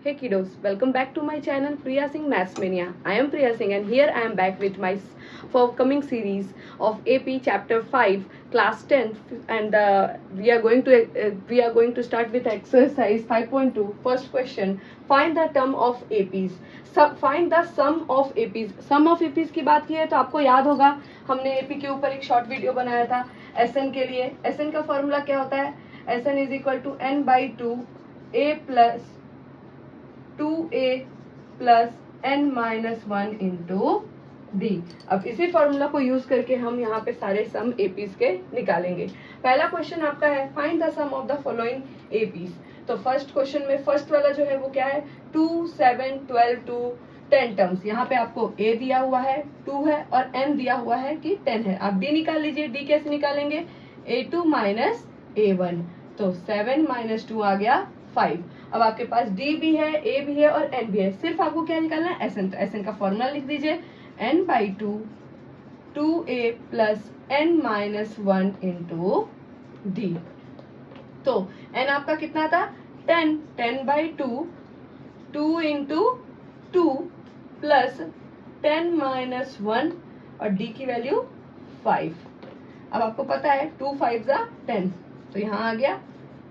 Hey kiddos, welcome back to my channel Priya Singh Maths Mania. I am Priya Singh and here I am back with my forthcoming series of AP Chapter 5 Class 10 and we are going to start with exercise 5.2. First question, find the term of APs. Find the sum of APs. Sum of APs की बात की है तो आपको याद होगा हमने AP के ऊपर एक शॉर्ट वीडियो बनाया था SN के लिए. SN का फॉर्मूला क्या होता है? SN is equal to n/2 A plus 2a plus n-1 into d. अब इसी फॉर्मूला को यूज करके हम यहाँ पे सारे सम एपीज के निकालेंगे. पहला क्वेश्चन आपका है find the sum of the following APs. तो फर्स्ट क्वेश्चन में फर्स्ट वाला जो है वो क्या है 2, 7, 12 to 10 टर्म्स. यहाँ पे आपको a दिया हुआ है 2 है और n दिया हुआ है कि 10 है. आप d निकाल लीजिए. d कैसे निकालेंगे? a2 minus a1. तो 7 माइनस 2 आ गया 5. अब आपके पास d भी है a भी है और n भी है. सिर्फ आपको क्या निकालना है? SN. तो SN का फॉर्मूला लिख दीजिए n/2 2a plus n-1 into D. तो n आपका कितना था 10. 10/2 2 इंटू 2 प्लस 10-1 और d की वैल्यू 5. अब आपको पता है 2 5 10 तो यहाँ आ गया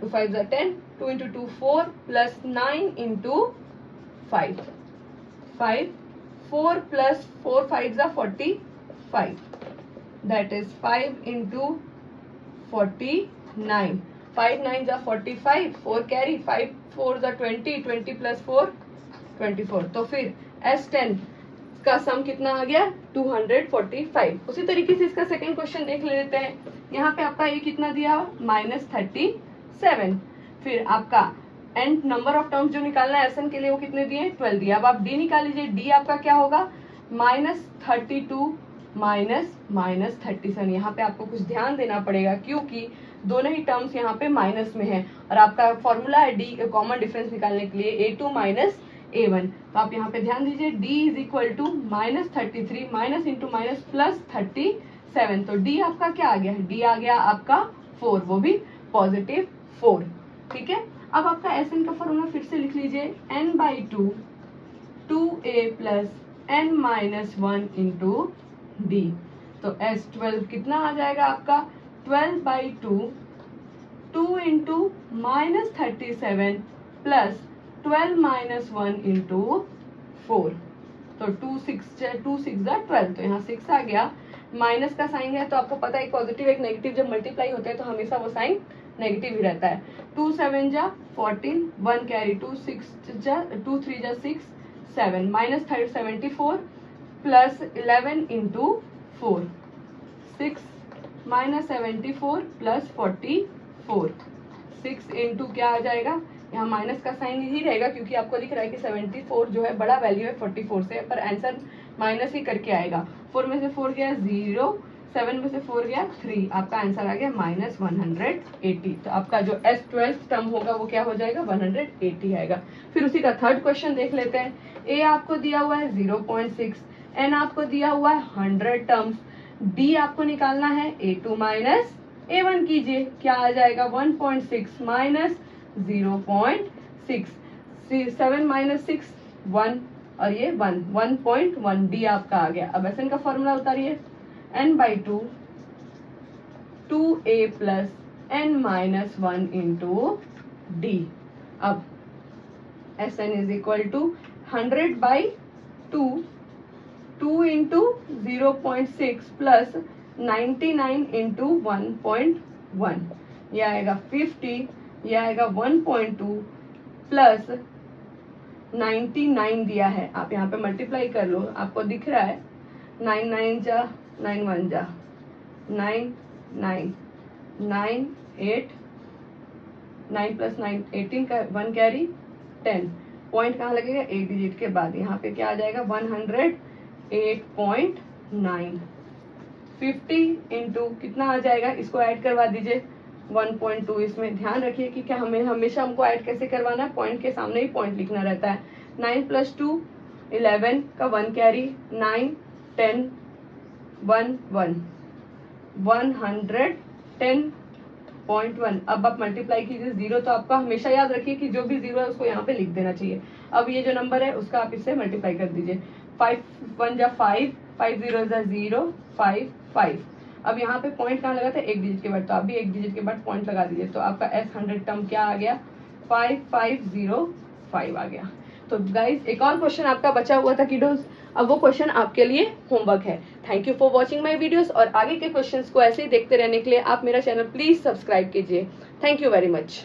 2 5 10. 2 into 2 4 plus 9 into 5 5 4 plus 4 5 45. That is 5 into 49. 5 9 45. 4 carry 5 4 20. 20 plus 4 24. तो फिर S10 का सम कितना आ गया 245. उसी तरीके से इसका सेकंड क्वेश्चन देख लेते हैं. यहाँ पे आपका ये कितना दिया -37. फिर आपका एंड नंबर ऑफ टर्म्स जो निकालना है SN के लिए वो कितने दिए 12 दिए. अब आप D निकाल लीजिए. D आपका क्या होगा -32 माइनस 37. यहाँ पे आपको कुछ ध्यान देना पड़ेगा क्योंकि दोनों ही टर्म्स यहाँ पे माइनस में है और आपका फॉर्मूला है D कॉमन डिफरेंस निकालने के लिए A2 माइनस A1. तो आप यहाँ पे ध्यान दीजिए D is equal to -33 minus into minus plus 37. तो D आपका क्या आ गया? D आ गया आपका 4, वो भी पॉजिटिव 4. ठीक है. अब आपका SN का फॉर्मूला फिर से लिख लीजिए n/2 2a plus n-1 into D. तो S12 कितना आ जाएगा आपका 12/2 2 इंटू -37 प्लस 12-1 इंटू 4. तो 2 6 12. तो यहाँ 6 आ गया. माइनस का साइन है तो आपको पता है पॉजिटिव एक नेगेटिव जब मल्टीप्लाई होते हैं तो हमेशा वो साइन नेगेटिव ही रहता है. 2 7 14. 1 carry 2 3 6 7 minus 74 plus 11 into 4. 6 minus 74 plus 44. 6 into क्या आ जाएगा? यहाँ माइनस का साइन ही रहेगा क्योंकि आपको दिख रहा है कि 74 जो है बड़ा वैल्यू है 44 से, पर आंसर माइनस ही करके आएगा. 4 में से 4 गया 0. 7 में से 4 गया 3. आपका आंसर आ गया -180. तो आपका जो S12 टर्म होगा वो क्या हो जाएगा 180 आएगा. फिर उसी का थर्ड क्वेश्चन देख लेते हैं. A आपको दिया हुआ है 0.6. N आपको दिया हुआ है 100 टर्म्स. D आपको निकालना है A2 माइनस A1 कीजिए. क्या आ जाएगा 1.6 माइनस 0.6. 7 माइनस 6 1 और ये 1.1. D आपका आ गया. अब SN का फॉर्मूला उतारिए n/2 2a plus n-1 into d. अब SN is equal to 100/2 2 into 0.6 plus 99 into 1.1. ये आएगा 50. ये आएगा 1.2 प्लस 99 दिया है. आप यहाँ पे मल्टीप्लाई कर लो. आपको दिख रहा है 9 9 9 1 9 9 9 8 9 प्लस 9 18 का 1 कैरी 10. पॉइंट कहाँ लगेगा? 8 डिजिट के बाद. यहाँ पे क्या आ जाएगा 108.9. 50 इंटू कितना आ जाएगा? इसको ऐड करवा दीजिए 1.2. इसमें ध्यान रखिए कि क्या हमें हमेशा हमको ऐड कैसे करवाना है? पॉइंट के सामने ही पॉइंट लिखना रहता है. 9 प्लस 2 11 का 1 कैरी 9 10 1 1 110 0.1। अब आप मल्टीप्लाई कीजिए 0, तो आपका हमेशा याद रखिए कि जो भी 0 है उसको यहाँ पे लिख देना चाहिए। अब ये जो नंबर है उसका आप इससे मल्टीप्लाई कर दीजिए। 5 1 जा 5, 5 0 जा 0, 5 5। अब यहाँ पे पॉइंट कहाँ लगा था? एक डिजिट के बाद, तो आप भी एक डिजिट के बाद पॉइंट लगा दीजिए। तो आपका S100 टर्म क्या आ गया? 5505 आ गया। तो गाइज एक और क्वेश्चन आपका बचा हुआ था किडोज, अब वो क्वेश्चन आपके लिए होमवर्क है। Thank you for watching my videos, और आगे के क्वेश्चंस को ऐसे ही देखते रहने के लिए आप मेरा चैनल प्लीज सब्सक्राइब कीजिए। Thank you very much.